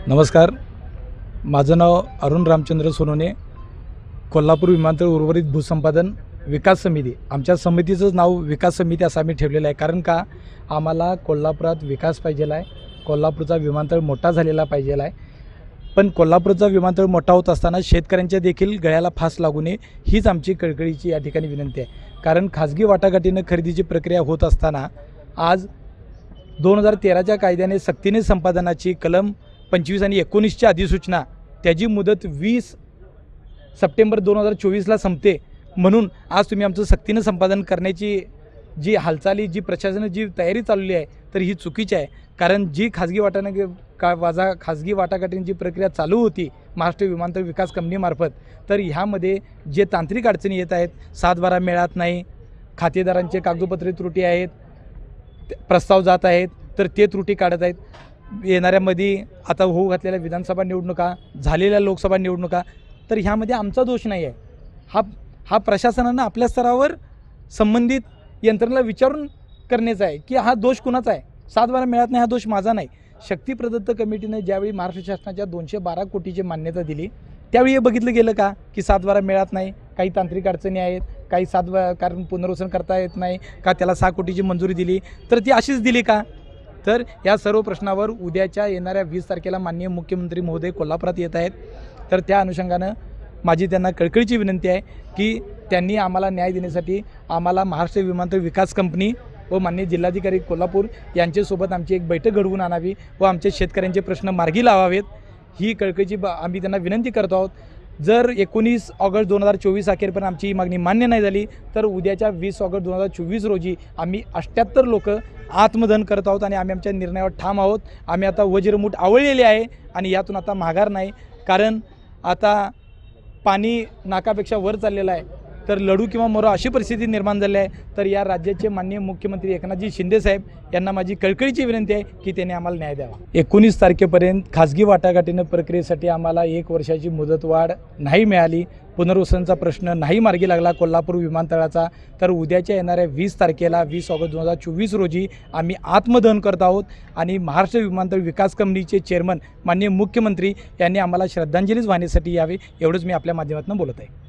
नमस्कार, माझं नाव अरुण रामचंद्र सोनोने. कोल्हापूर विमानतळ उर्वरित भूसंपादन विकास समिती, आमच्या समितीचंच नाव विकास समिती असं आम्ही ठेवलेलं आहे. कारण का आम्हाला कोल्हापुरात विकास पाहिजेला आहे. कोल्हापूरचा विमानतळ मोठा झालेला पाहिजेला आहे. पण कोल्हापूरचा विमानतळ मोठा होत असताना शेतकऱ्यांच्या देखील गळ्याला फास लागू नये हीच आमची कळकळीची या ठिकाणी विनंती आहे. कारण खाजगी वाटाघाटीनं खरेदीची प्रक्रिया होत असताना आज 2013च्या कायद्याने सक्तीने संपादनाची कलम 25 आणि 19ची अधिसूचना त्याची मुदत 20 सप्टेंबर 2024ला संपते. म्हणून आज तुम्ही आमचं सक्तीनं संपादन करण्याची जी हालचाली, जी प्रशासनाची जी तयारी चालवली आहे, तर ही चुकीची आहे. कारण जी खाजगी खाजगी वाटाघाटींची प्रक्रिया चालू होती महाराष्ट्र विमानतळ विकास कंपनीमार्फत, तर ह्यामध्ये जे तांत्रिक अडचणी येत आहेत, 7/12 मिळत नाही, खातेदारांचे कागदोपत्री त्रुटी आहेत, प्रस्ताव जात आहेत, तर ते त्रुटी काढत आहेत. येणाऱ्यामध्ये आता होऊ घातलेल्या विधानसभा निवडणुका, झालेल्या लोकसभा निवडणुका, तर ह्यामध्ये आमचा दोष नाही आहे. हा प्रशासनानं आपल्या स्तरावर संबंधित यंत्रणेला विचारून करण्याचा आहे की हा दोष कुणाचा आहे. 7/12 मिळत नाही हा दोष माझा नाही. शक्ती प्रदत्त कमिटीने ज्यावेळी महाराष्ट्र शासनाच्या 212 कोटीची मान्यता दिली, त्यावेळी हे बघितलं गेलं का की 7/12 मिळत नाही, काही तांत्रिक अडचणी आहेत, काही कारण पुनर्वसन करता येत नाही का, त्याला 6 कोटीची मंजुरी दिली, तर ती अशीच दिली का? तर या सर्व प्रश्नावर उद्याच्या येणाऱ्या 20 तारखेला माननीय मुख्यमंत्री महोदय कोल्हापुरात येत आहेत. तर त्या अनुषंगानं माझी त्यांना कळकळीची विनंती आहे की त्यांनी आम्हाला न्याय देण्यासाठी आम्हाला महाराष्ट्र विमानतळ विकास कंपनी व माननीय जिल्हाधिकारी कोल्हापूर यांच्यासोबत आमची एक बैठक घडवून आणावी व आमच्या शेतकऱ्यांचे प्रश्न मार्गी लावावेत, ही कळकळीची आम्ही त्यांना विनंती करतो आहोत. जर 19 ऑगस्ट 2024 अखेरपर्यंत आमची ही मागणी मान्य नाही झाली, तर उद्याच्या 20 ऑगस्ट 2024 रोजी आम्ही 78 लोक आत्मदहन करत आहोत आणि आम्ही आमच्या निर्णयावर ठाम आहोत. आम्ही आता वज्रमूठ आवळलेले आहे आणि यातून आता माघार नाही. कारण आता पाणी नाकापेक्षा वर चाललेलं आहे, तर लढू किंवा मरो अशी परिस्थिती निर्माण झाली आहे. तर या राज्याचे माननीय मुख्यमंत्री एकनाथजी शिंदे साहेब यांना माझी कळकळीची विनंती आहे की त्यांनी आम्हाला न्याय द्यावा. 19 तारखेपर्यंत खाजगी वाटाघाटीनं प्रक्रियेसाठी आम्हाला 1 वर्षाची मुदतवाढ नाही मिळाली, पुनर्वसनाचा प्रश्न नाही मार्गी लागला कोल्हापूर विमानतळाचा, तर उद्याच्या येणाऱ्या 20 तारखेला 20 ऑगस्ट 2024 रोजी आम्ही आत्मदहन करत आहोत आणि महाराष्ट्र विमानतळ विकास कंपनीचे चेअरमन माननीय मुख्यमंत्री यांनी आम्हाला श्रद्धांजलीच वाहण्यासाठी यावे, एवढंच मी आपल्या माध्यमातून बोलत आहे.